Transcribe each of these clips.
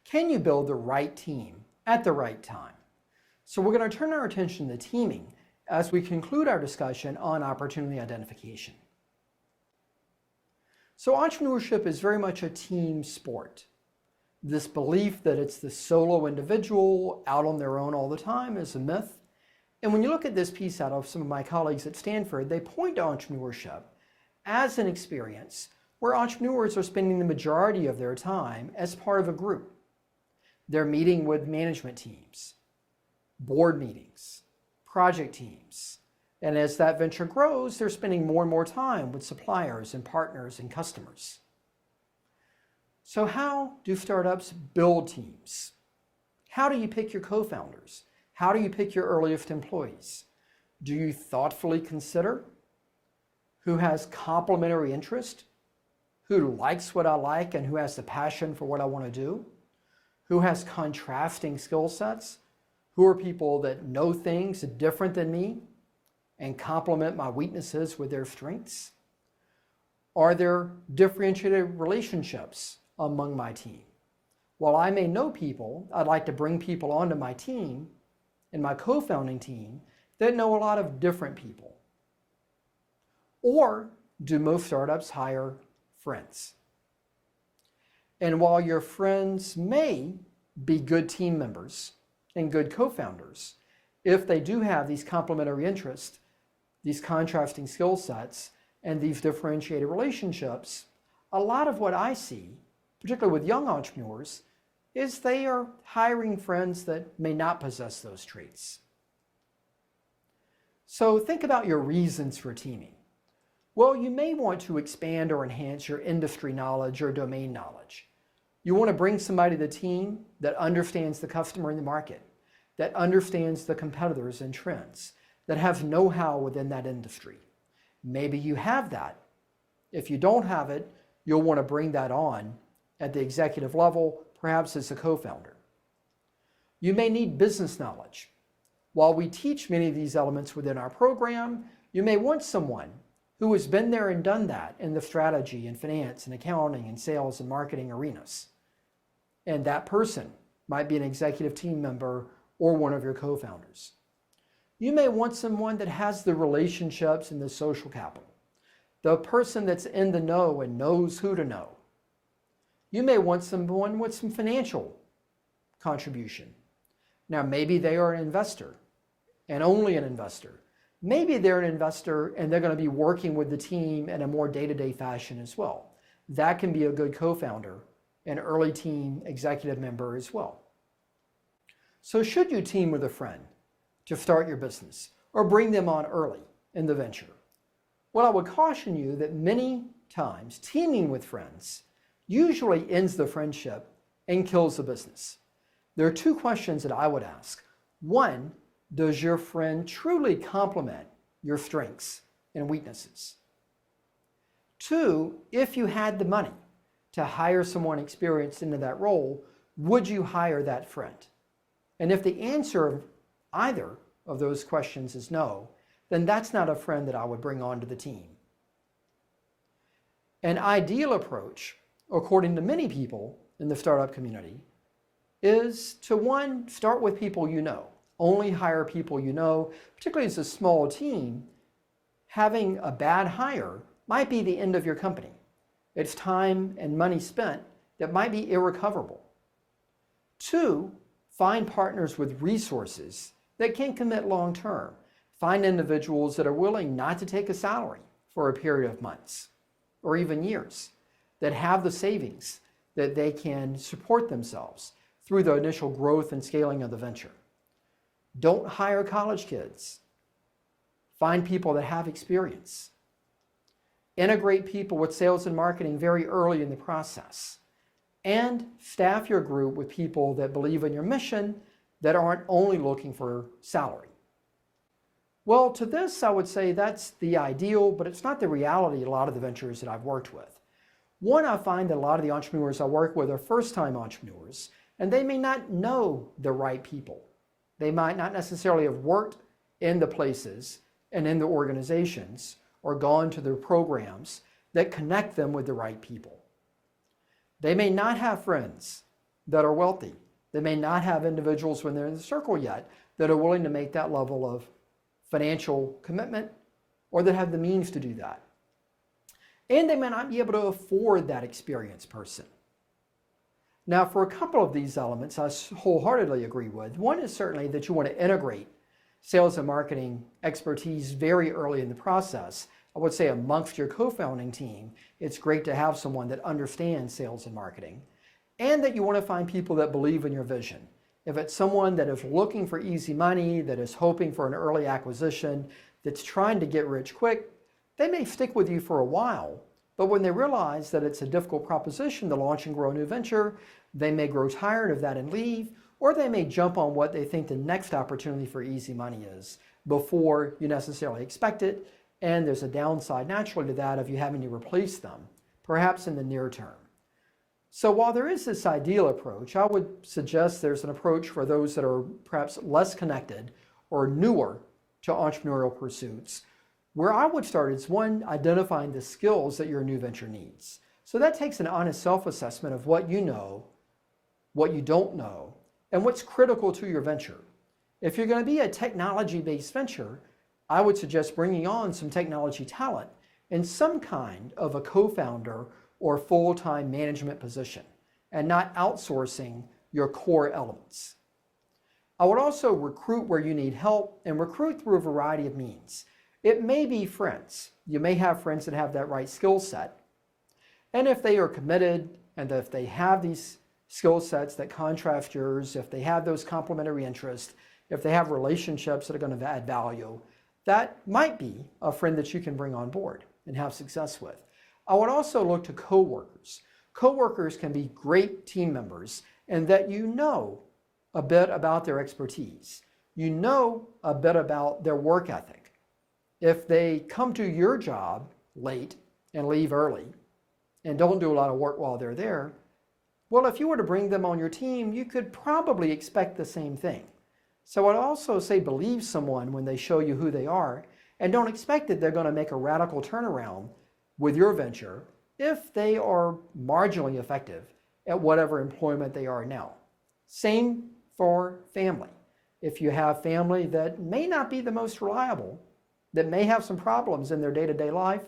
Can you build the right team at the right time? So we're going to turn our attention to teaming as we conclude our discussion on opportunity identification. So entrepreneurship is very much a team sport. This belief that it's the solo individual out on their own all the time is a myth. And when you look at this piece out of some of my colleagues at Stanford, they point to entrepreneurship as an experience where entrepreneurs are spending the majority of their time as part of a group. They're meeting with management teams, board meetings, project teams. And as that venture grows, they're spending more and more time with suppliers and partners and customers. So how do startups build teams? How do you pick your co-founders? How do you pick your earliest employees? Do you thoughtfully consider who has complementary interest, who likes what I like and who has the passion for what I want to do, who has contrasting skill sets, who are people that know things different than me and complement my weaknesses with their strengths? Are there differentiated relationships among my team? While I may know people, I'd like to bring people onto my team and my co-founding team that know a lot of different people. Or do most startups hire friends? And while your friends may be good team members and good co-founders, if they do have these complementary interests, these contrasting skill sets, and these differentiated relationships, a lot of what I see, particularly with young entrepreneurs, is they are hiring friends that may not possess those traits. So think about your reasons for teaming. Well, you may want to expand or enhance your industry knowledge or domain knowledge. You want to bring somebody to the team that understands the customer in the market, that understands the competitors and trends, that has know-how within that industry. Maybe you have that. If you don't have it, you'll want to bring that on at the executive level, perhaps as a co-founder. You may need business knowledge. While we teach many of these elements within our program, you may want someone who has been there and done that in the strategy and finance and accounting and sales and marketing arenas. And that person might be an executive team member or one of your co-founders. You may want someone that has the relationships and the social capital, the person that's in the know and knows who to know. You may want someone with some financial contribution. Now, maybe they are an investor and only an investor. Maybe they're an investor and they're going to be working with the team in a more day-to-day fashion as well. That can be a good co-founder, an early team executive member as well. So should you team with a friend to start your business or bring them on early in the venture? Well, I would caution you that many times teaming with friends usually ends the friendship and kills the business. There are two questions that I would ask. One, does your friend truly complement your strengths and weaknesses? Two, if you had the money to hire someone experienced into that role, would you hire that friend? And if the answer of either of those questions is no, then that's not a friend that I would bring onto the team. An ideal approach, according to many people in the startup community, is to, one, start with people you know. Only hire people you know, particularly as a small team. Having a bad hire might be the end of your company. It's time and money spent that might be irrecoverable. Two, find partners with resources that can commit long term. Find individuals that are willing not to take a salary for a period of months or even years, that have the savings that they can support themselves through the initial growth and scaling of the venture. Don't hire college kids. Find people that have experience. Integrate people with sales and marketing very early in the process. And staff your group with people that believe in your mission, that aren't only looking for salary. Well, to this, I would say that's the ideal, but it's not the reality of a lot of the ventures that I've worked with. One, I find that a lot of the entrepreneurs I work with are first-time entrepreneurs, and they may not know the right people. They might not necessarily have worked in the places and in the organizations or gone to the programs that connect them with the right people. They may not have friends that are wealthy. They may not have individuals when they're in the circle yet that are willing to make that level of financial commitment or that have the means to do that. And they may not be able to afford that experienced person. Now, for a couple of these elements, I wholeheartedly agree with. One is certainly that you want to integrate sales and marketing expertise very early in the process. I would say amongst your co-founding team, it's great to have someone that understands sales and marketing, and that you want to find people that believe in your vision. If it's someone that is looking for easy money, that is hoping for an early acquisition, that's trying to get rich quick, they may stick with you for a while. But when they realize that it's a difficult proposition to launch and grow a new venture, they may grow tired of that and leave, or they may jump on what they think the next opportunity for easy money is before you necessarily expect it, and there's a downside naturally to that of you having to replace them, perhaps in the near term. So while there is this ideal approach, I would suggest there's an approach for those that are perhaps less connected or newer to entrepreneurial pursuits, where I would start is one, identifying the skills that your new venture needs. So that takes an honest self-assessment of what you know, what you don't know, and what's critical to your venture. If you're going to be a technology-based venture, I would suggest bringing on some technology talent in some kind of a co-founder or full-time management position, and not outsourcing your core elements. I would also recruit where you need help, and recruit through a variety of means. It may be friends. You may have friends that have that right skill set. And if they are committed, and if they have these skill sets that contrast yours, if they have those complementary interests, if they have relationships that are going to add value, that might be a friend that you can bring on board and have success with. I would also look to coworkers. Coworkers can be great team members, and that you know a bit about their expertise. You know a bit about their work ethic. If they come to your job late and leave early and don't do a lot of work while they're there, well, if you were to bring them on your team, you could probably expect the same thing. So I'd also say believe someone when they show you who they are, and don't expect that they're going to make a radical turnaround with your venture if they are marginally effective at whatever employment they are now. Same for family. If you have family that may not be the most reliable, that may have some problems in their day-to-day life,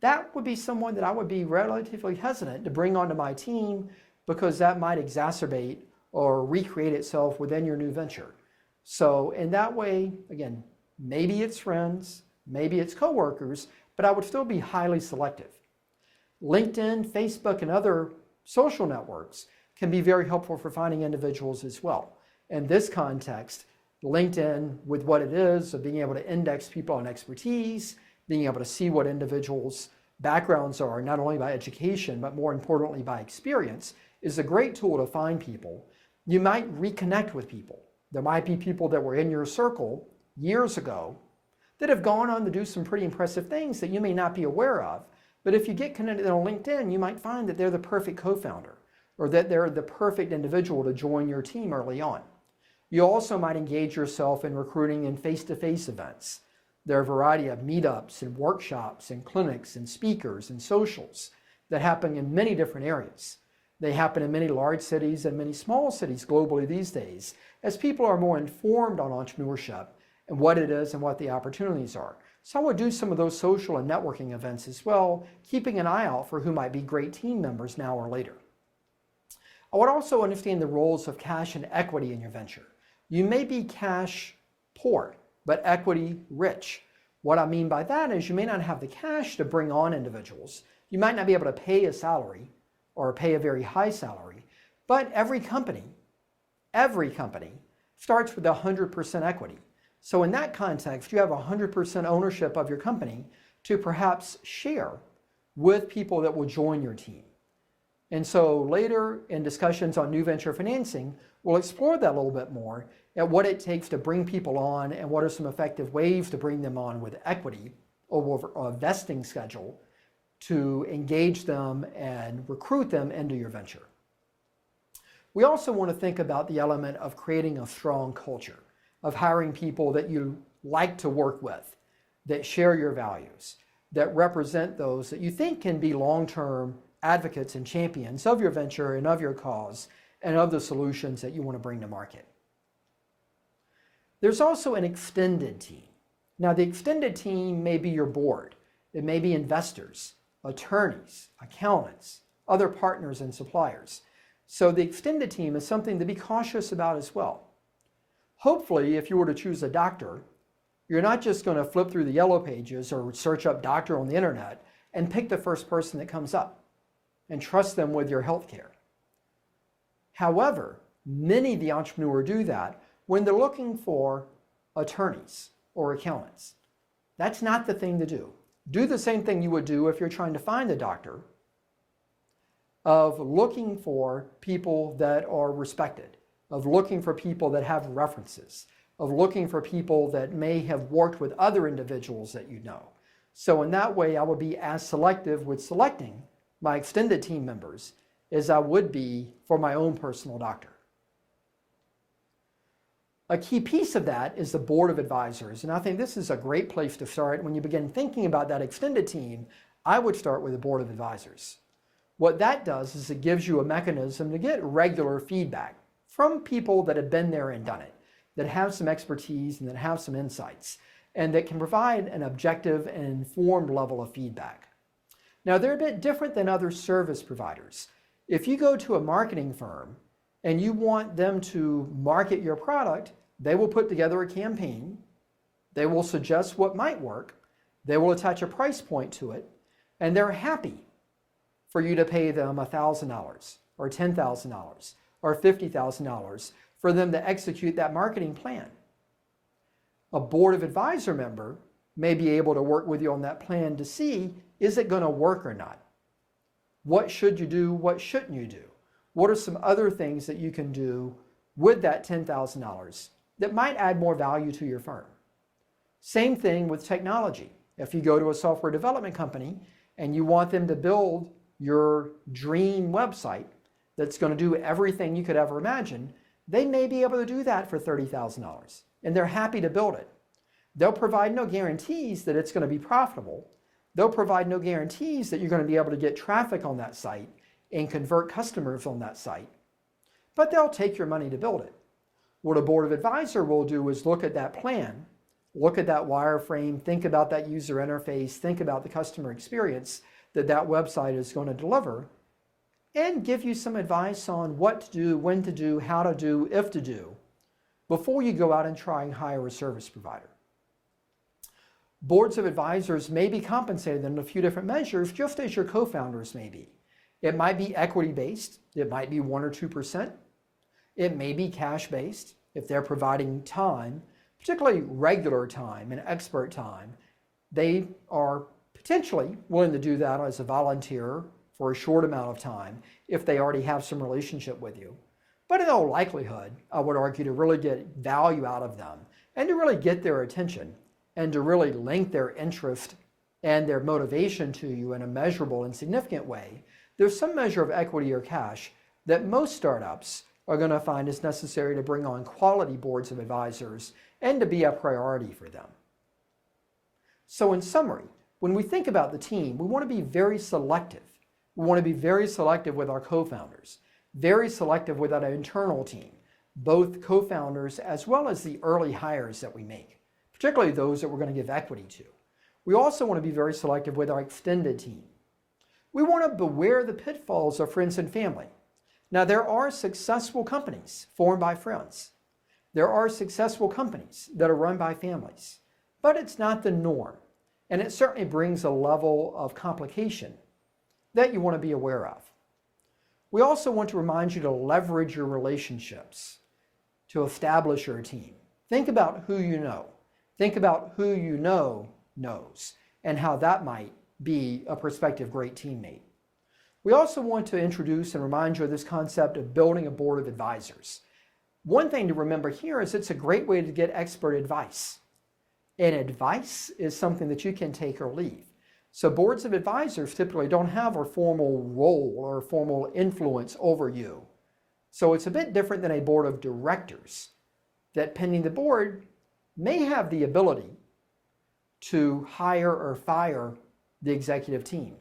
that would be someone that I would be relatively hesitant to bring onto my team, because that might exacerbate or recreate itself within your new venture. So in that way, again, maybe it's friends, maybe it's coworkers, but I would still be highly selective. LinkedIn, Facebook, and other social networks can be very helpful for finding individuals as well. In this context, LinkedIn, with what it is of being able to index people on expertise, being able to see what individuals' backgrounds are, not only by education, but more importantly by experience, is a great tool to find people. You might reconnect with people. There might be people that were in your circle years ago that have gone on to do some pretty impressive things that you may not be aware of. But if you get connected on LinkedIn, you might find that they're the perfect co-founder, or that they're the perfect individual to join your team early on. You also might engage yourself in recruiting in face-to-face events. There are a variety of meetups and workshops and clinics and speakers and socials that happen in many different areas. They happen in many large cities and many small cities globally these days, as people are more informed on entrepreneurship and what it is and what the opportunities are. So I would do some of those social and networking events as well, keeping an eye out for who might be great team members now or later. I would also understand the roles of cash and equity in your venture. You may be cash poor, but equity rich. What I mean by that is you may not have the cash to bring on individuals. You might not be able to pay a salary or pay a very high salary, but every company starts with 100% equity. So in that context, you have 100% ownership of your company to perhaps share with people that will join your team. And so later in discussions on new venture financing, we'll explore that a little bit more at what it takes to bring people on and what are some effective ways to bring them on with equity over a vesting schedule to engage them and recruit them into your venture. We also want to think about the element of creating a strong culture, of hiring people that you like to work with, that share your values, that represent those that you think can be long-term advocates and champions of your venture and of your cause, and of the solutions that you want to bring to market. There's also an extended team. Now, the extended team may be your board. It may be investors, attorneys, accountants, other partners and suppliers. So the extended team is something to be cautious about as well. Hopefully, if you were to choose a doctor, you're not just going to flip through the yellow pages or search up doctor on the internet and pick the first person that comes up and trust them with your health care. However, many of the entrepreneurs do that when they're looking for attorneys or accountants. That's not the thing to do. Do the same thing you would do if you're trying to find a doctor, of looking for people that are respected, of looking for people that have references, of looking for people that may have worked with other individuals that you know. So in that way, I would be as selective with selecting my extended team members as I would be for my own personal doctor. A key piece of that is the board of advisors, and I think this is a great place to start. When you begin thinking about that extended team, I would start with the board of advisors. What that does is it gives you a mechanism to get regular feedback from people that have been there and done it, that have some expertise and that have some insights, and that can provide an objective and informed level of feedback. Now, they're a bit different than other service providers. If you go to a marketing firm and you want them to market your product, they will put together a campaign, they will suggest what might work, they will attach a price point to it, and they're happy for you to pay them $1,000 or $10,000 or $50,000 for them to execute that marketing plan. A board of advisor member may be able to work with you on that plan to see, is it going to work or not? What should you do? What shouldn't you do? What are some other things that you can do with that $10,000 that might add more value to your firm? Same thing with technology. If you go to a software development company and you want them to build your dream website that's going to do everything you could ever imagine, they may be able to do that for $30,000, and they're happy to build it. They'll provide no guarantees that it's going to be profitable. They'll provide no guarantees that you're going to be able to get traffic on that site and convert customers on that site, but they'll take your money to build it. What a board of advisor will do is look at that plan, look at that wireframe, think about that user interface, think about the customer experience that that website is going to deliver, and give you some advice on what to do, when to do, how to do, if to do, before you go out and try and hire a service provider. Boards of advisors may be compensated in a few different measures, just as your co-founders may be. It might be equity-based. It might be 1 or 2%. It may be cash-based if they're providing time, particularly regular time and expert time. They are potentially willing to do that as a volunteer for a short amount of time if they already have some relationship with you. But in all likelihood, I would argue, to really get value out of them and to really get their attention and to really link their interest and their motivation to you in a measurable and significant way, there's some measure of equity or cash that most startups are going to find is necessary to bring on quality boards of advisors and to be a priority for them. So in summary, when we think about the team, we want to be very selective. We want to be very selective with our co-founders, very selective with our internal team, both co-founders as well as the early hires that we make, particularly those that we're going to give equity to. We also want to be very selective with our extended team. We want to beware the pitfalls of friends and family. Now, there are successful companies formed by friends. There are successful companies that are run by families, but it's not the norm. And it certainly brings a level of complication that you want to be aware of. We also want to remind you to leverage your relationships to establish your team. Think about who you know. Think about who you know knows and how that might be a prospective great teammate. We also want to introduce and remind you of this concept of building a board of advisors. One thing to remember here is it's a great way to get expert advice. And advice is something that you can take or leave. So boards of advisors typically don't have a formal role or a formal influence over you. So it's a bit different than a board of directors that, pending the board, may have the ability to hire or fire the executive team,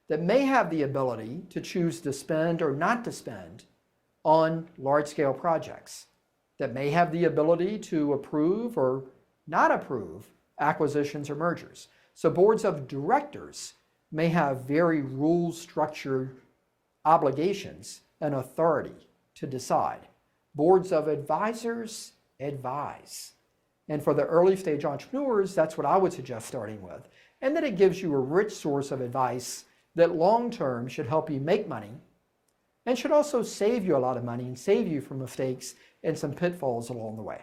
that may have the ability to choose to spend or not to spend on large-scale projects that may have the ability to approve or not approve acquisitions or mergers. So boards of directors may have very rule-structured obligations and authority to decide. Boards of advisors advise. And for the early stage entrepreneurs, that's what I would suggest starting with. And then it gives you a rich source of advice that long-term should help you make money and should also save you a lot of money and save you from mistakes and some pitfalls along the way.